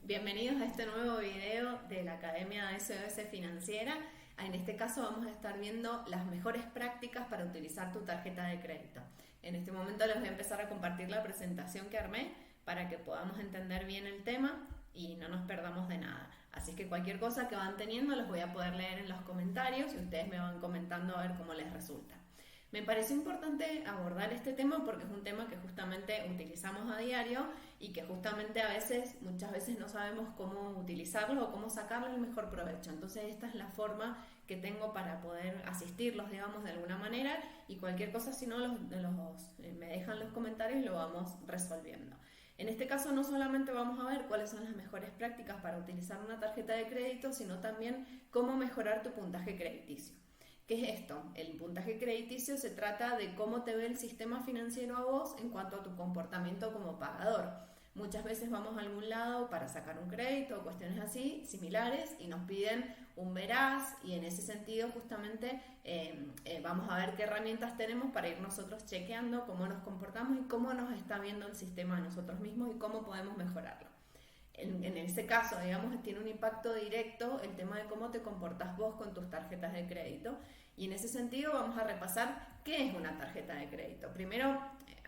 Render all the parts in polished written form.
Bienvenidos a este nuevo video de la Academia SOS Financiera. En este caso vamos a estar viendo las mejores prácticas para utilizar tu tarjeta de crédito. En este momento les voy a empezar a compartir la presentación que armé para que podamos entender bien el tema y no nos perdamos de nada. Así que cualquier cosa que van teniendo los voy a poder leer en los comentarios y ustedes me van comentando a ver cómo les resulta. Me pareció importante abordar este tema porque es un tema que justamente utilizamos a diario y que justamente muchas veces no sabemos cómo utilizarlo o cómo sacarle el mejor provecho. Entonces esta es la forma que tengo para poder asistirlos, digamos, de alguna manera, y cualquier cosa, si no, me dejan los comentarios y lo vamos resolviendo. En este caso no solamente vamos a ver cuáles son las mejores prácticas para utilizar una tarjeta de crédito, sino también cómo mejorar tu puntaje crediticio. ¿Qué es esto? El puntaje crediticio se trata de cómo te ve el sistema financiero a vos en cuanto a tu comportamiento como pagador. Muchas veces vamos a algún lado para sacar un crédito o cuestiones así, similares, y nos piden un veraz, y en ese sentido justamente vamos a ver qué herramientas tenemos para ir nosotros chequeando cómo nos comportamos y cómo nos está viendo el sistema a nosotros mismos y cómo podemos mejorarlo. En este caso, digamos, tiene un impacto directo el tema de cómo te comportas vos con tus tarjetas de crédito, y en ese sentido vamos a repasar qué es una tarjeta de crédito. Primero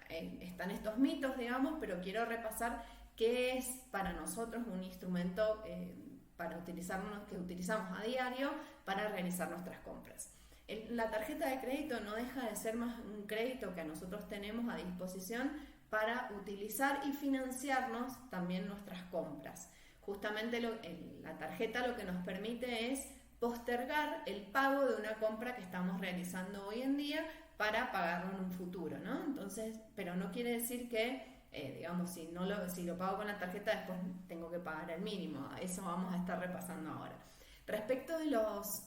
están estos mitos, digamos, pero quiero repasar qué es para nosotros un instrumento que utilizamos a diario para realizar nuestras compras. La tarjeta de crédito no deja de ser más un crédito que nosotros tenemos a disposición para utilizar y financiarnos también nuestras compras. Justamente la tarjeta lo que nos permite es postergar el pago de una compra que estamos realizando hoy en día para pagarlo en un futuro, ¿no? Entonces, pero no quiere decir que, digamos, si lo pago con la tarjeta, después tengo que pagar el mínimo. Eso vamos a estar repasando ahora. Respecto de los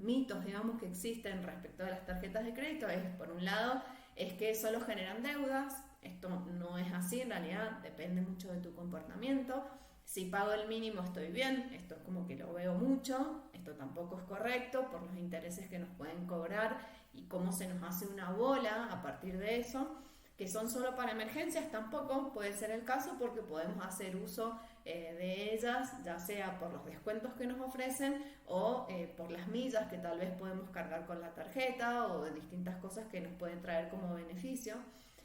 mitos, digamos, que existen respecto de las tarjetas de crédito, por un lado, es que solo generan deudas. Esto no es así, en realidad depende mucho de tu comportamiento. Si pago el mínimo estoy bien, esto es como que lo veo mucho, esto tampoco es correcto por los intereses que nos pueden cobrar y cómo se nos hace una bola a partir de eso. Que son solo para emergencias, tampoco puede ser el caso, porque podemos hacer uso de ellas, ya sea por los descuentos que nos ofrecen o por las millas que tal vez podemos cargar con la tarjeta, o de distintas cosas que nos pueden traer como beneficio.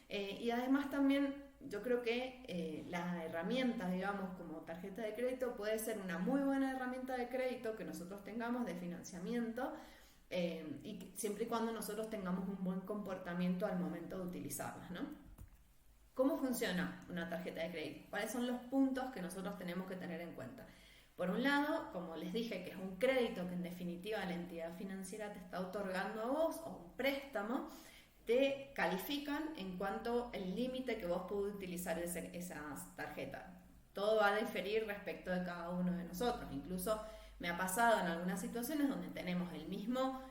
Y además también yo creo que la herramienta, digamos, como tarjeta de crédito puede ser una muy buena herramienta de crédito que nosotros tengamos de financiamiento, y siempre y cuando nosotros tengamos un buen comportamiento al momento de utilizarlas, ¿no? ¿Cómo funciona una tarjeta de crédito? ¿Cuáles son los puntos que nosotros tenemos que tener en cuenta? Por un lado, como les dije, que es un crédito que en definitiva la entidad financiera te está otorgando a vos, o un préstamo, te califican en cuanto al límite que vos podés utilizar esas tarjetas. Todo va a diferir respecto de cada uno de nosotros. Incluso me ha pasado en algunas situaciones donde tenemos el mismo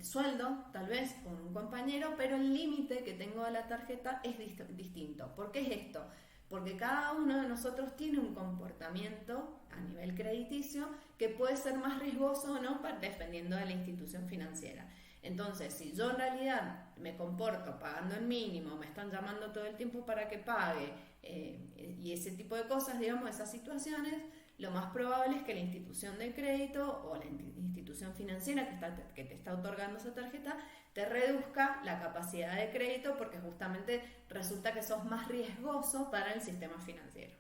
sueldo, tal vez con un compañero, pero el límite que tengo de la tarjeta es distinto. ¿Por qué es esto? Porque cada uno de nosotros tiene un comportamiento a nivel crediticio que puede ser más riesgoso o no, dependiendo de la institución financiera. Entonces, si yo en realidad me comporto pagando el mínimo, me están llamando todo el tiempo para que pague, y ese tipo de cosas, digamos, esas situaciones, lo más probable es que la institución de crédito o la institución financiera que te está otorgando esa tarjeta te reduzca la capacidad de crédito, porque justamente resulta que sos más riesgoso para el sistema financiero.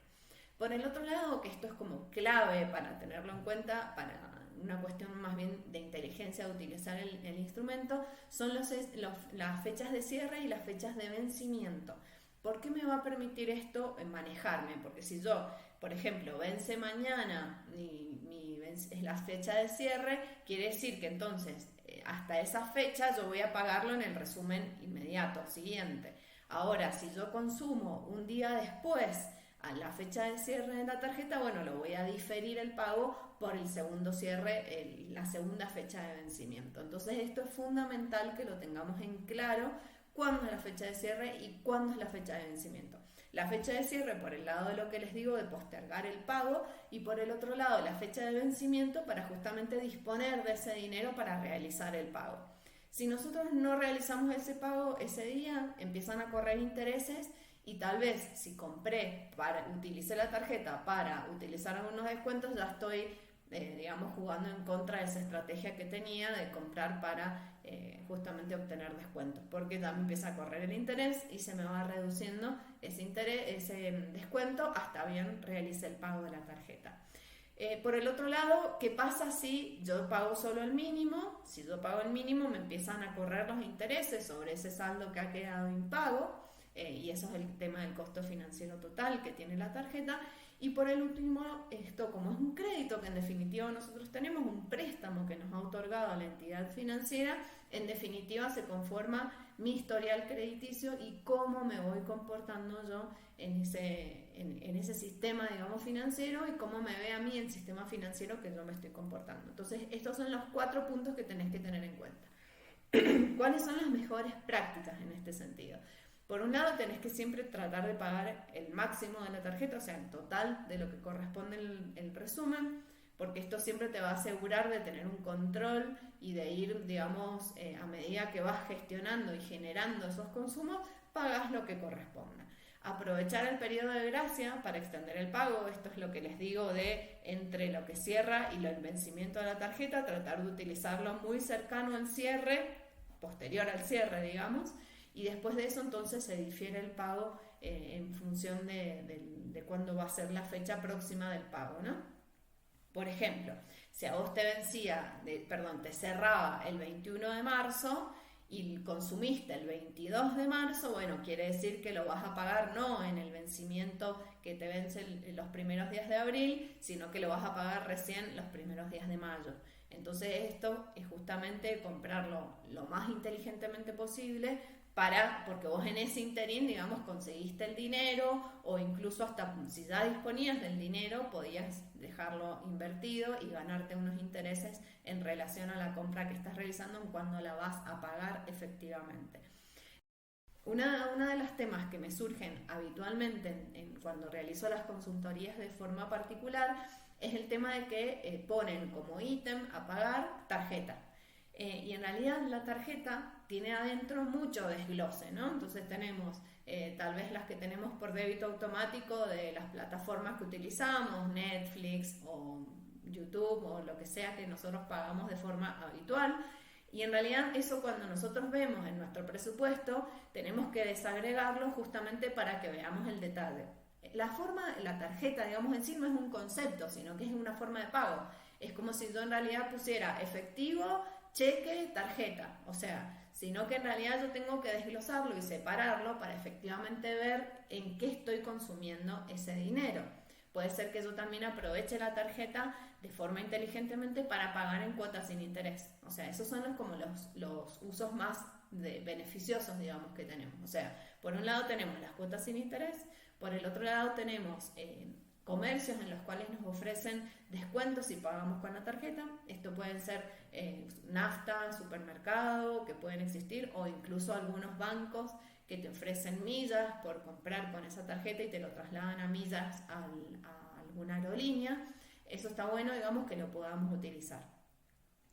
Por el otro lado, que esto es como clave para tenerlo en cuenta, para una cuestión más bien de inteligencia de utilizar el instrumento, son las fechas de cierre y las fechas de vencimiento. ¿Por qué me va a permitir esto manejarme? Porque si yo, por ejemplo, vence mañana es la fecha de cierre, quiere decir que entonces hasta esa fecha yo voy a pagarlo en el resumen inmediato siguiente. Ahora, si yo consumo un día después a la fecha de cierre de la tarjeta, bueno, lo voy a diferir el pago por el segundo cierre, la segunda fecha de vencimiento. Entonces esto es fundamental que lo tengamos en claro: cuándo es la fecha de cierre y cuándo es la fecha de vencimiento. La fecha de cierre por el lado de lo que les digo, de postergar el pago, y por el otro lado la fecha de vencimiento para justamente disponer de ese dinero para realizar el pago. Si nosotros no realizamos ese pago ese día, empiezan a correr intereses Y tal vez si utilicé la tarjeta para utilizar algunos descuentos, ya estoy, digamos, jugando en contra de esa estrategia que tenía de comprar para justamente obtener descuentos, porque ya me empieza a correr el interés y se me va reduciendo ese interés, ese descuento, hasta bien realice el pago de la tarjeta. Por el otro lado, ¿qué pasa si yo pago solo el mínimo? Si yo pago el mínimo, me empiezan a correr los intereses sobre ese saldo que ha quedado impago, y eso es el tema del costo financiero total que tiene la tarjeta. Y por el último, esto como es un crédito, que en definitiva nosotros tenemos un préstamo que nos ha otorgado la entidad financiera, en definitiva se conforma mi historial crediticio y cómo me voy comportando yo en ese sistema, digamos, financiero, y cómo me ve a mí el sistema financiero que yo me estoy comportando. Entonces, estos son los 4 puntos que tenés que tener en cuenta. ¿Cuáles son las mejores prácticas en este sentido? Por un lado, tenés que siempre tratar de pagar el máximo de la tarjeta, o sea, el total de lo que corresponde el resumen, porque esto siempre te va a asegurar de tener un control y de ir, digamos, a medida que vas gestionando y generando esos consumos, pagas lo que corresponda. Aprovechar el periodo de gracia para extender el pago, esto es lo que les digo de entre lo que cierra y el vencimiento de la tarjeta, tratar de utilizarlo muy cercano al cierre, posterior al cierre, digamos, y después de eso entonces se difiere el pago en función de cuándo va a ser la fecha próxima del pago, ¿no? Por ejemplo, si a vos te te cerraba el 21 de marzo y consumiste el 22 de marzo, bueno, quiere decir que lo vas a pagar no en el vencimiento que te vence los primeros días de abril, sino que lo vas a pagar recién los primeros días de mayo. Entonces esto es justamente comprarlo lo más inteligentemente posible, porque vos en ese interín, digamos, conseguiste el dinero, o incluso hasta si ya disponías del dinero, podías dejarlo invertido y ganarte unos intereses en relación a la compra que estás realizando en cuando la vas a pagar efectivamente. Una de los temas que me surgen habitualmente cuando realizo las consultorías de forma particular es el tema de que ponen como ítem a pagar tarjeta. Y en realidad la tarjeta tiene adentro mucho desglose, ¿no? Entonces tenemos tal vez las que tenemos por débito automático de las plataformas que utilizamos, Netflix o YouTube o lo que sea que nosotros pagamos de forma habitual. Y en realidad eso, cuando nosotros vemos en nuestro presupuesto, tenemos que desagregarlo justamente para que veamos el detalle. La tarjeta, digamos, en sí no es un concepto, sino que es una forma de pago. Es como si yo en realidad pusiera efectivo, cheque, tarjeta, o sea, sino que en realidad yo tengo que desglosarlo y separarlo para efectivamente ver en qué estoy consumiendo ese dinero. Puede ser que yo también aproveche la tarjeta de forma inteligentemente para pagar en cuotas sin interés. O sea, esos son los usos más beneficiosos, digamos, que tenemos. O sea, por un lado tenemos las cuotas sin interés, por el otro lado tenemos comercios en los cuales nos ofrecen descuentos si pagamos con la tarjeta. Esto pueden ser nafta, supermercado, que pueden existir, o incluso algunos bancos que te ofrecen millas por comprar con esa tarjeta y te lo trasladan a millas a alguna aerolínea. Eso está bueno, digamos, que lo podamos utilizar.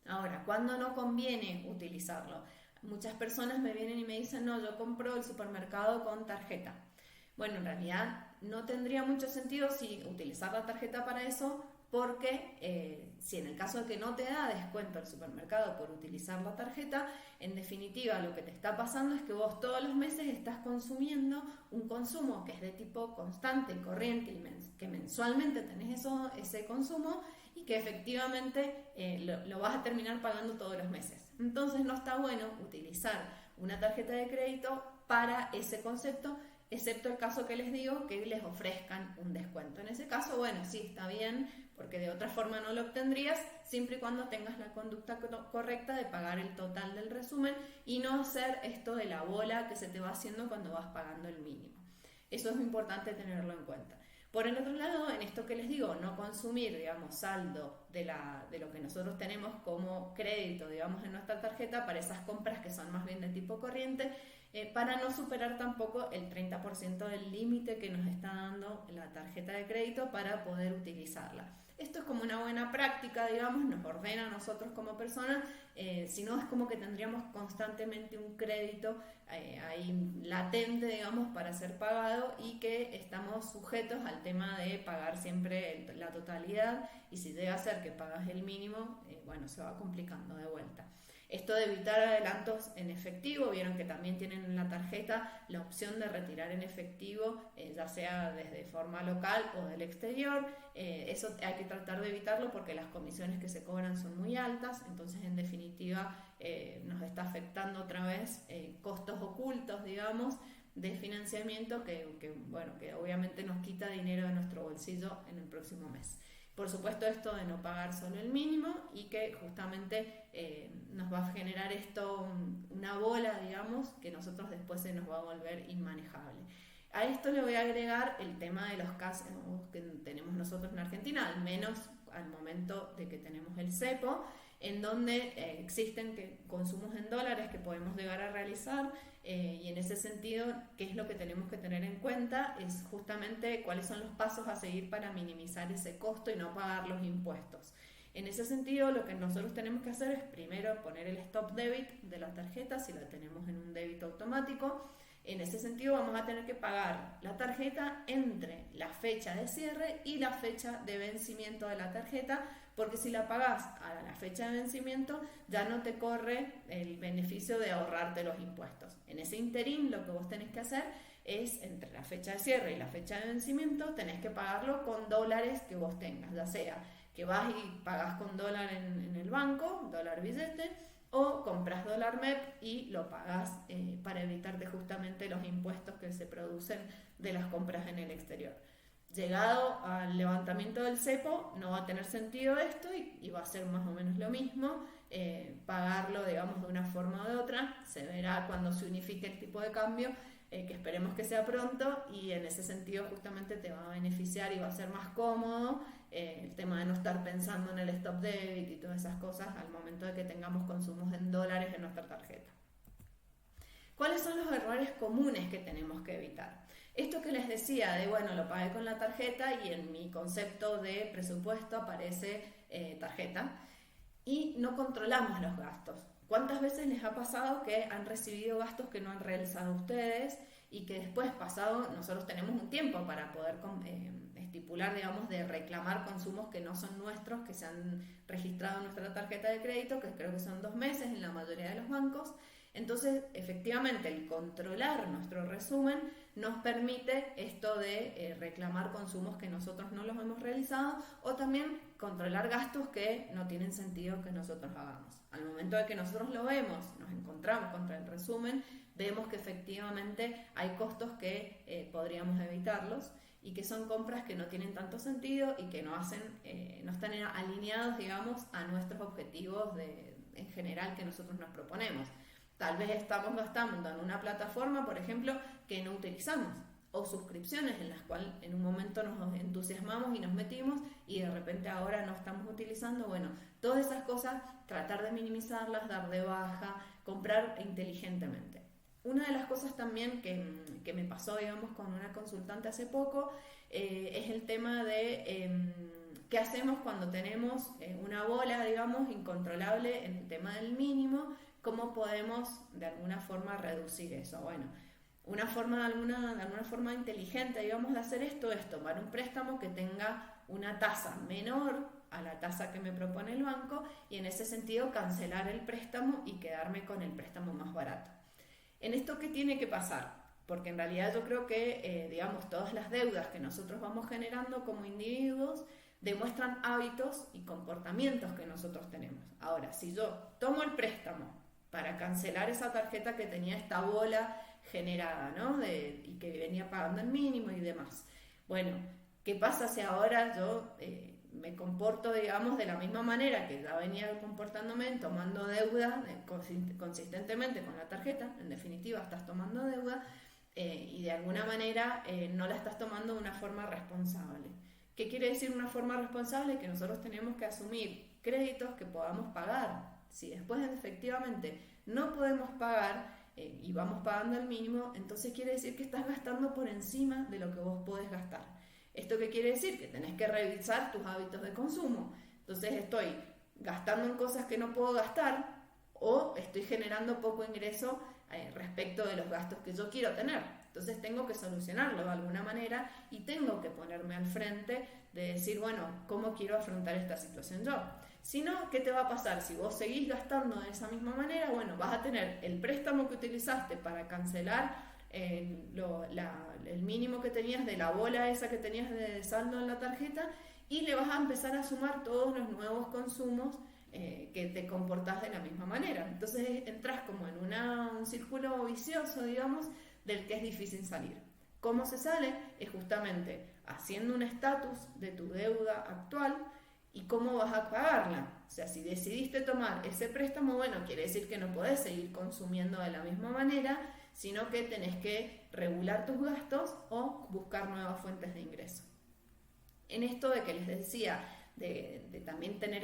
Ahora, ¿cuándo no conviene utilizarlo? Muchas personas me vienen y me dicen, no, yo compro el supermercado con tarjeta. Bueno, en realidad no tendría mucho sentido utilizar la tarjeta para eso, porque si en el caso de que no te da descuento el supermercado por utilizar la tarjeta, en definitiva lo que te está pasando es que vos todos los meses estás consumiendo un consumo que es de tipo constante y corriente, y que mensualmente tenés ese consumo, y que efectivamente lo vas a terminar pagando todos los meses. Entonces no está bueno utilizar una tarjeta de crédito para ese concepto, excepto el caso que les digo, que les ofrezcan un descuento. En ese caso, bueno, sí, está bien, porque de otra forma no lo obtendrías, siempre y cuando tengas la conducta correcta de pagar el total del resumen y no hacer esto de la bola que se te va haciendo cuando vas pagando el mínimo. Eso es importante tenerlo en cuenta. Por el otro lado, en esto que les digo, no consumir, digamos, saldo de lo que nosotros tenemos como crédito, digamos, en nuestra tarjeta para esas compras que son más bien de tipo corriente. para no superar tampoco el 30% del límite que nos está dando la tarjeta de crédito para poder utilizarla. Esto es como una buena práctica, digamos, nos ordena a nosotros como personas, si no es como que tendríamos constantemente un crédito ahí latente, digamos, para ser pagado y que estamos sujetos al tema de pagar siempre la totalidad y si llega a ser que pagas el mínimo, bueno, se va complicando de vuelta. Esto de evitar adelantos en efectivo, vieron que también tienen en la tarjeta la opción de retirar en efectivo, ya sea desde forma local o del exterior. Eso hay que tratar de evitarlo porque las comisiones que se cobran son muy altas, entonces en definitiva nos está afectando otra vez costos ocultos, digamos, de financiamiento bueno, que obviamente nos quita dinero de nuestro bolsillo en el próximo mes. Por supuesto, esto de no pagar solo el mínimo y que justamente nos va a generar esto una bola, digamos, que nosotros después se nos va a volver inmanejable. A esto le voy a agregar el tema de los casos que tenemos nosotros en Argentina, al menos al momento de que tenemos el cepo, en donde existen consumos en dólares que podemos llegar a realizar y en ese sentido, ¿qué es lo que tenemos que tener en cuenta? Es justamente cuáles son los pasos a seguir para minimizar ese costo y no pagar los impuestos. En ese sentido, lo que nosotros tenemos que hacer es primero poner el stop debit de la tarjeta, si la tenemos en un débito automático. En ese sentido vamos a tener que pagar la tarjeta entre la fecha de cierre y la fecha de vencimiento de la tarjeta, porque si la pagás a la fecha de vencimiento ya no te corre el beneficio de ahorrarte los impuestos. En ese interín lo que vos tenés que hacer es entre la fecha de cierre y la fecha de vencimiento tenés que pagarlo con dólares que vos tengas, ya sea que vas y pagás con dólar en el banco, dólar billete, o compras dólar MEP y lo pagás para evitarte justamente los impuestos que se producen de las compras en el exterior. Llegado al levantamiento del cepo no va a tener sentido esto y va a ser más o menos lo mismo, pagarlo digamos de una forma o de otra, se verá cuando se unifique el tipo de cambio, que esperemos que sea pronto y en ese sentido justamente te va a beneficiar y va a ser más cómodo el tema de no estar pensando en el stop debit y todas esas cosas al momento de que tengamos consumos en dólares en nuestra tarjeta. ¿Cuáles son los errores comunes que tenemos que evitar? Esto que les decía de, bueno, lo pagué con la tarjeta y en mi concepto de presupuesto aparece tarjeta y no controlamos los gastos. ¿Cuántas veces les ha pasado que han recibido gastos que no han realizado ustedes y que después pasado nosotros tenemos un tiempo para poder estipular, digamos, de reclamar consumos que no son nuestros, que se han registrado en nuestra tarjeta de crédito, que creo que son 2 meses en la mayoría de los bancos? Entonces, efectivamente, el controlar nuestro resumen nos permite esto de reclamar consumos que nosotros no los hemos realizado o también controlar gastos que no tienen sentido que nosotros hagamos. Al momento de que nosotros lo vemos, nos encontramos contra el resumen, vemos que efectivamente hay costos que podríamos evitarlos y que son compras que no tienen tanto sentido y que no están alineados, digamos, a nuestros objetivos en general que nosotros nos proponemos. Tal vez estamos gastando en una plataforma, por ejemplo, que no utilizamos, o suscripciones en las cuales en un momento nos entusiasmamos y nos metimos y de repente ahora no estamos utilizando. Bueno, todas esas cosas, tratar de minimizarlas, dar de baja, comprar inteligentemente. Una de las cosas también que me pasó, digamos, con una consultante hace poco, es el tema de qué hacemos cuando tenemos una bola, digamos, incontrolable en el tema del mínimo. ¿Cómo podemos de alguna forma reducir eso? Bueno, de alguna forma inteligente, digamos, de hacer esto es tomar un préstamo que tenga una tasa menor a la tasa que me propone el banco y en ese sentido cancelar el préstamo y quedarme con el préstamo más barato. ¿En esto qué tiene que pasar? Porque en realidad yo creo que, digamos, todas las deudas que nosotros vamos generando como individuos demuestran hábitos y comportamientos que nosotros tenemos. Ahora, si yo tomo el préstamo para cancelar esa tarjeta que tenía esta bola generada, ¿no? Y que venía pagando el mínimo y demás. Bueno, ¿qué pasa si ahora yo me comporto, digamos, de la misma manera que ya venía comportándome, tomando deuda consistentemente con la tarjeta? En definitiva, estás tomando deuda y de alguna manera no la estás tomando de una forma responsable. ¿Qué quiere decir una forma responsable? Que nosotros tenemos que asumir créditos que podamos pagar. Si después efectivamente no podemos pagar, y vamos pagando el mínimo, entonces quiere decir que estás gastando por encima de lo que vos podés gastar. ¿Esto qué quiere decir? Que tenés que revisar tus hábitos de consumo. Entonces estoy gastando en cosas que no puedo gastar o estoy generando poco ingreso respecto de los gastos que yo quiero tener. Entonces tengo que solucionarlo de alguna manera y tengo que ponerme al frente de decir, bueno, ¿cómo quiero afrontar esta situación yo? Si no, ¿qué te va a pasar? Si vos seguís gastando de esa misma manera, bueno, vas a tener el préstamo que utilizaste para cancelar el mínimo que tenías de la bola esa que tenías de saldo en la tarjeta y le vas a empezar a sumar todos los nuevos consumos que te comportás de la misma manera. Entonces entras como en un círculo vicioso, digamos, del que es difícil salir. ¿Cómo se sale? Es justamente haciendo un estatus de tu deuda actual y cómo vas a pagarla. O sea, si decidiste tomar ese préstamo, bueno, quiere decir que no podés seguir consumiendo de la misma manera, sino que tenés que regular tus gastos o buscar nuevas fuentes de ingreso. En esto de que les decía, de también tener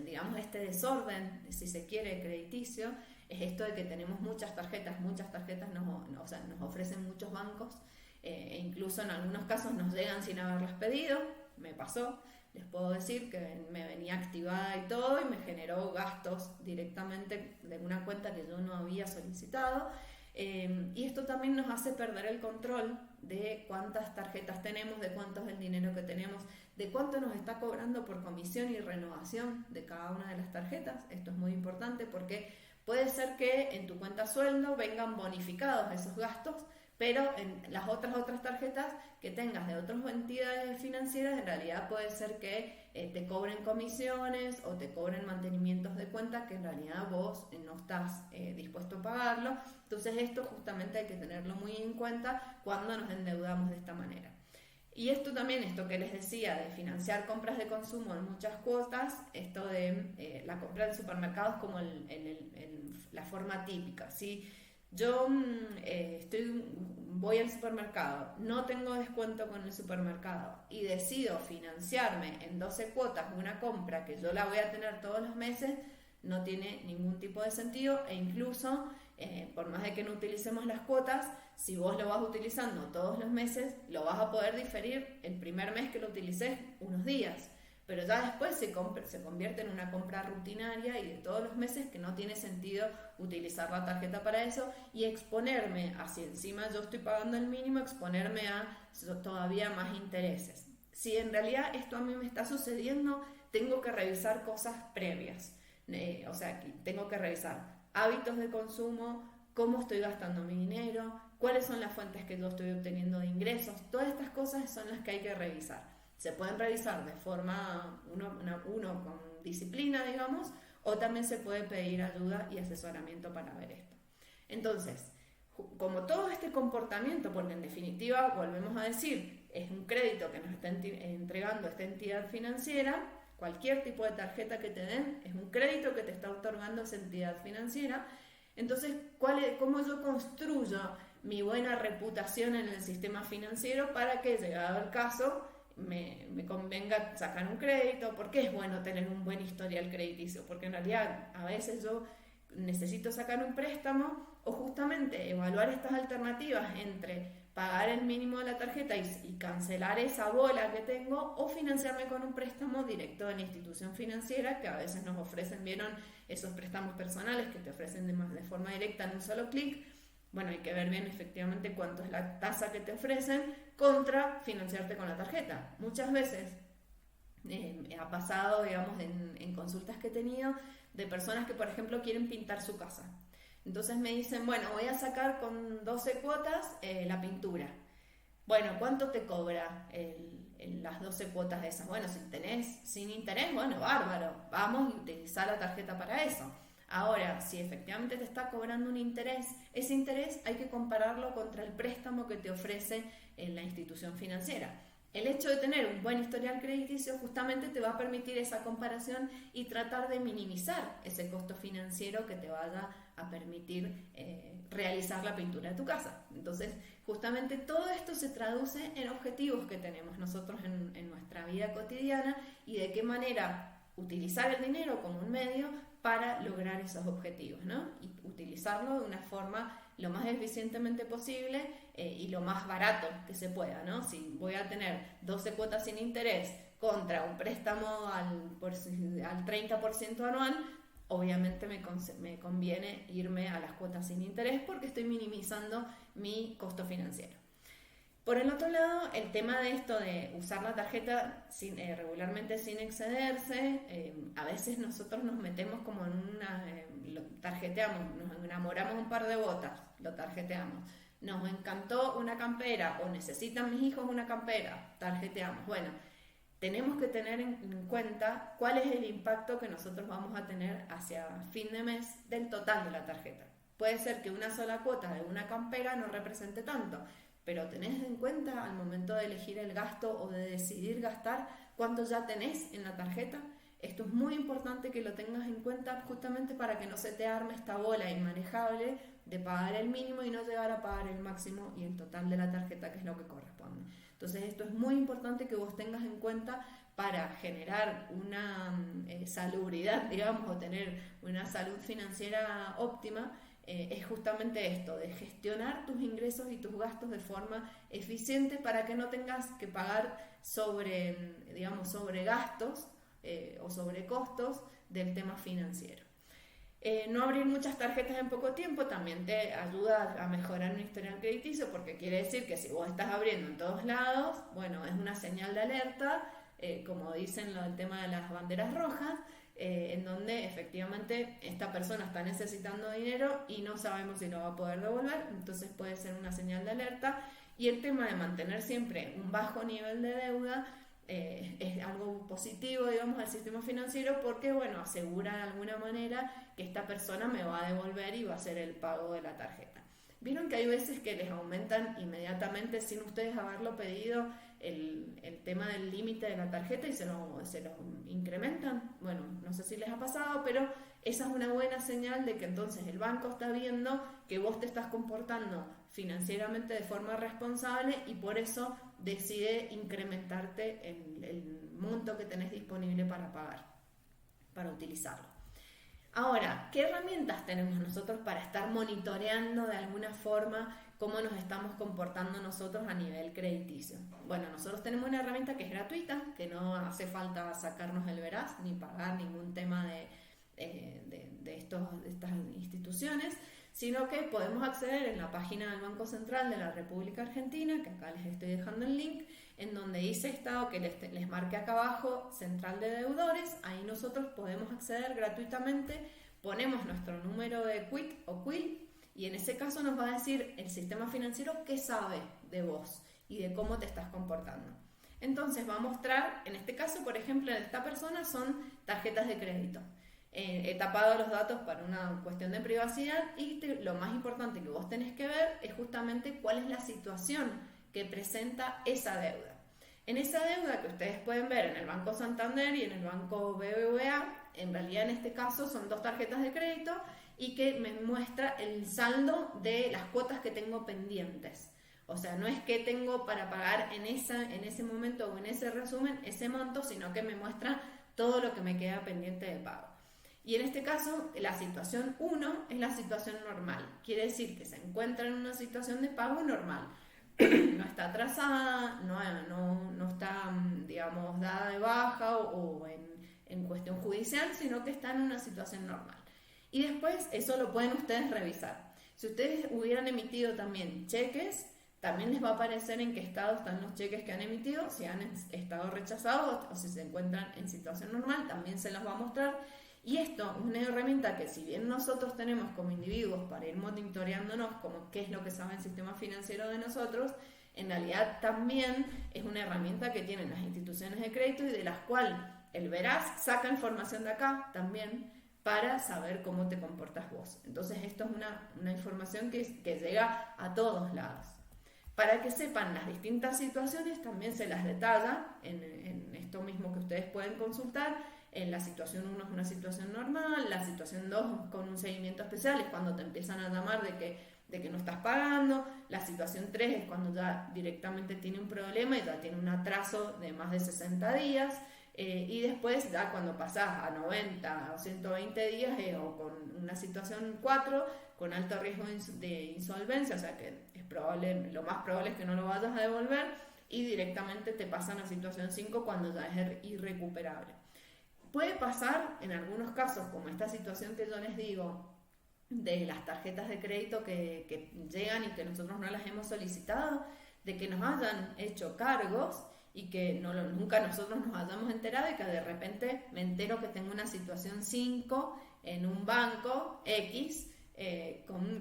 digamos, este desorden, si se quiere, crediticio, es esto de que tenemos muchas tarjetas nos ofrecen muchos bancos, e incluso en algunos casos nos llegan sin haberlas pedido. Me pasó, les puedo decir que me venía activada y todo y me generó gastos directamente de una cuenta que yo no había solicitado. Y esto también nos hace perder el control de cuántas tarjetas tenemos, de cuánto es el dinero que tenemos, de cuánto nos está cobrando por comisión y renovación de cada una de las tarjetas. Esto es muy importante porque puede ser que en tu cuenta sueldo vengan bonificados esos gastos, pero en las otras tarjetas que tengas de otras entidades financieras, en realidad puede ser que te cobren comisiones o te cobren mantenimientos de cuenta que en realidad vos no estás dispuesto a pagarlo. Entonces esto justamente hay que tenerlo muy en cuenta cuando nos endeudamos de esta manera. Y esto que les decía de financiar compras de consumo en muchas cuotas, esto de la compra de supermercados como la forma típica, ¿sí? Yo voy al supermercado, no tengo descuento con el supermercado y decido financiarme en 12 cuotas una compra que yo la voy a tener todos los meses, no tiene ningún tipo de sentido e incluso, por más de que no utilicemos las cuotas, si vos lo vas utilizando todos los meses, lo vas a poder diferir el primer mes que lo utilices unos días. Pero ya después se convierte en una compra rutinaria y de todos los meses que no tiene sentido utilizar la tarjeta para eso y exponerme a, si encima yo estoy pagando el mínimo, exponerme a todavía más intereses. Si en realidad esto a mí me está sucediendo, tengo que revisar cosas previas. O sea, tengo que revisar hábitos de consumo, cómo estoy gastando mi dinero, cuáles son las fuentes que yo estoy obteniendo de ingresos. Todas estas cosas son las que hay que revisar. Se pueden revisar de forma uno con disciplina, digamos, o también se puede pedir ayuda y asesoramiento para ver esto. Entonces, como todo este comportamiento, porque en definitiva, volvemos a decir, es un crédito que nos está entregando esta entidad financiera, cualquier tipo de tarjeta que te den, es un crédito que te está otorgando esa entidad financiera. Entonces, ¿cómo yo construyo mi buena reputación en el sistema financiero para que, llegado el caso, me convenga sacar un crédito? ¿Por qué es bueno tener un buen historial crediticio? Porque en realidad a veces yo necesito sacar un préstamo o justamente evaluar estas alternativas entre pagar el mínimo de la tarjeta y cancelar esa bola que tengo o financiarme con un préstamo directo de la institución financiera que a veces nos ofrecen. ¿Vieron esos préstamos personales que te ofrecen de forma directa en un solo clic? Bueno, hay que ver bien efectivamente cuánto es la tasa que te ofrecen contra financiarte con la tarjeta. Muchas veces ha pasado, digamos, en consultas que he tenido de personas que, por ejemplo, quieren pintar su casa. Entonces me dicen, bueno, voy a sacar con 12 cuotas la pintura. Bueno, ¿cuánto te cobra las 12 cuotas de esas? Bueno, si tenés sin interés, bueno, bárbaro, vamos a utilizar la tarjeta para eso. Ahora, si efectivamente te está cobrando un interés, ese interés hay que compararlo contra el préstamo que te ofrece la institución financiera. El hecho de tener un buen historial crediticio justamente te va a permitir esa comparación y tratar de minimizar ese costo financiero que te vaya a permitir realizar la pintura de tu casa. Entonces, justamente todo esto se traduce en objetivos que tenemos nosotros en nuestra vida cotidiana y de qué manera utilizar el dinero como un medio para lograr esos objetivos, ¿no? Y utilizarlo de una forma lo más eficientemente posible y lo más barato que se pueda, ¿no? Si voy a tener 12 cuotas sin interés contra un préstamo al 30% anual, obviamente me conviene irme a las cuotas sin interés porque estoy minimizando mi costo financiero. Por el otro lado, el tema de esto de usar la tarjeta regularmente sin excederse, a veces nosotros nos metemos como en lo tarjeteamos, nos enamoramos un par de botas, lo tarjeteamos. Nos encantó una campera o necesitan mis hijos una campera, tarjeteamos. Bueno, tenemos que tener en cuenta cuál es el impacto que nosotros vamos a tener hacia fin de mes del total de la tarjeta. Puede ser que una sola cuota de una campera no represente tanto, pero tenés en cuenta al momento de elegir el gasto o de decidir gastar cuánto ya tenés en la tarjeta. Esto es muy importante que lo tengas en cuenta justamente para que no se te arme esta bola inmanejable de pagar el mínimo y no llegar a pagar el máximo y el total de la tarjeta, que es lo que corresponde. Entonces esto es muy importante que vos tengas en cuenta para generar una salubridad, digamos, o tener una salud financiera óptima. Es justamente esto, de gestionar tus ingresos y tus gastos de forma eficiente para que no tengas que pagar sobre gastos o sobre costos del tema financiero. No abrir muchas tarjetas en poco tiempo también te ayuda a mejorar un historial crediticio, porque quiere decir que si vos estás abriendo en todos lados, bueno, es una señal de alerta, como dicen el tema de las banderas rojas, en donde efectivamente esta persona está necesitando dinero y no sabemos si lo va a poder devolver, entonces puede ser una señal de alerta. Y el tema de mantener siempre un bajo nivel de deuda es algo positivo, digamos, al sistema financiero, porque, bueno, asegura de alguna manera que esta persona me va a devolver y va a hacer el pago de la tarjeta. Vieron que hay veces que les aumentan inmediatamente, sin ustedes haberlo pedido, el tema del límite de la tarjeta y se lo incrementan. Bueno, no sé si les ha pasado, pero esa es una buena señal de que entonces el banco está viendo que vos te estás comportando financieramente de forma responsable y por eso decide incrementarte el monto que tenés disponible para pagar, para utilizarlo. Ahora, ¿qué herramientas tenemos nosotros para estar monitoreando de alguna forma cómo nos estamos comportando nosotros a nivel crediticio? Bueno, nosotros tenemos una herramienta que es gratuita, que no hace falta sacarnos el veraz ni pagar ningún tema de estas instituciones, sino que podemos acceder en la página del Banco Central de la República Argentina, que acá les estoy dejando el link, en donde dice Estado, que les marque acá abajo Central de Deudores. Ahí nosotros podemos acceder gratuitamente, ponemos nuestro número de QUIC o QUIL y en ese caso nos va a decir el sistema financiero qué sabe de vos y de cómo te estás comportando. Entonces va a mostrar, en este caso, por ejemplo, de esta persona son tarjetas de crédito. He tapado los datos para una cuestión de privacidad y lo más importante que vos tenés que ver es justamente cuál es la situación que presenta esa deuda. En esa deuda que ustedes pueden ver en el Banco Santander y en el Banco BBVA, en realidad en este caso son 2 tarjetas de crédito y que me muestra el saldo de las cuotas que tengo pendientes. O sea, no es que tengo para pagar en ese momento o en ese resumen ese monto, sino que me muestra todo lo que me queda pendiente de pago. Y en este caso, la situación 1 es la situación normal. Quiere decir que se encuentra en una situación de pago normal. No está atrasada, no está, digamos, dada de baja o en cuestión judicial, sino que está en una situación normal. Y después eso lo pueden ustedes revisar. Si ustedes hubieran emitido también cheques, también les va a aparecer en qué estado están los cheques que han emitido, si han estado rechazados o si se encuentran en situación normal, también se los va a mostrar. Y esto es una herramienta que, si bien nosotros tenemos como individuos para ir monitoreándonos como qué es lo que sabe el sistema financiero de nosotros, en realidad también es una herramienta que tienen las instituciones de crédito y de las cuales el Veraz saca información de acá también para saber cómo te comportas vos. Entonces esto es una información que llega a todos lados. Para que sepan las distintas situaciones, también se las detalla en esto mismo que ustedes pueden consultar. En la situación 1 es una situación normal, la situación 2 con un seguimiento especial es cuando te empiezan a llamar de que no estás pagando, la situación 3 es cuando ya directamente tiene un problema y ya tiene un atraso de más de 60 días, y después ya cuando pasás a 90 o 120 días o con una situación 4, con alto riesgo de insolvencia, o sea que es probable, lo más probable es que no lo vayas a devolver, y directamente te pasan a situación 5 cuando ya es irrecuperable. Puede pasar en algunos casos, como esta situación que yo les digo, de las tarjetas de crédito que llegan y que nosotros no las hemos solicitado, de que nos hayan hecho cargos y que nunca nosotros nos hayamos enterado, y que de repente me entero que tengo una situación 5 en un banco X,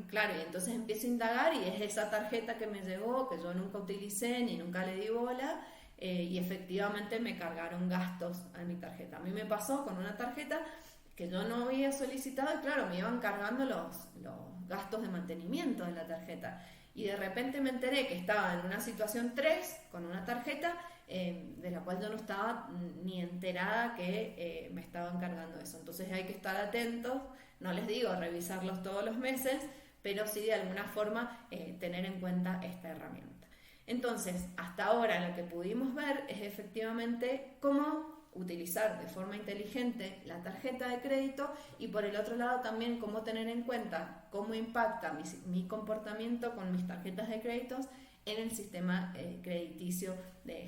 claro, y entonces empiezo a indagar y es esa tarjeta que me llegó, que yo nunca utilicé ni nunca le di bola, y efectivamente me cargaron gastos a mi tarjeta. A mí me pasó con una tarjeta que yo no había solicitado, y claro, me iban cargando los gastos de mantenimiento de la tarjeta. Y de repente me enteré que estaba en una situación 3 con una tarjeta de la cual yo no estaba ni enterada que me estaban cargando eso. Entonces hay que estar atentos, no les digo revisarlos todos los meses, pero sí de alguna forma tener en cuenta esta herramienta. Entonces, hasta ahora lo que pudimos ver es efectivamente cómo utilizar de forma inteligente la tarjeta de crédito, y por el otro lado también cómo tener en cuenta cómo impacta mi comportamiento con mis tarjetas de créditos en el sistema crediticio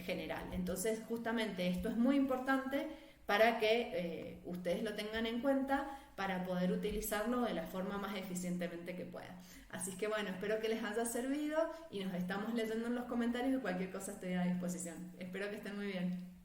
general. Entonces, justamente esto es muy importante para que ustedes lo tengan en cuenta para poder utilizarlo de la forma más eficientemente que puedan. Así que bueno, espero que les haya servido y nos estamos leyendo en los comentarios, y cualquier cosa estoy a disposición. Espero que estén muy bien.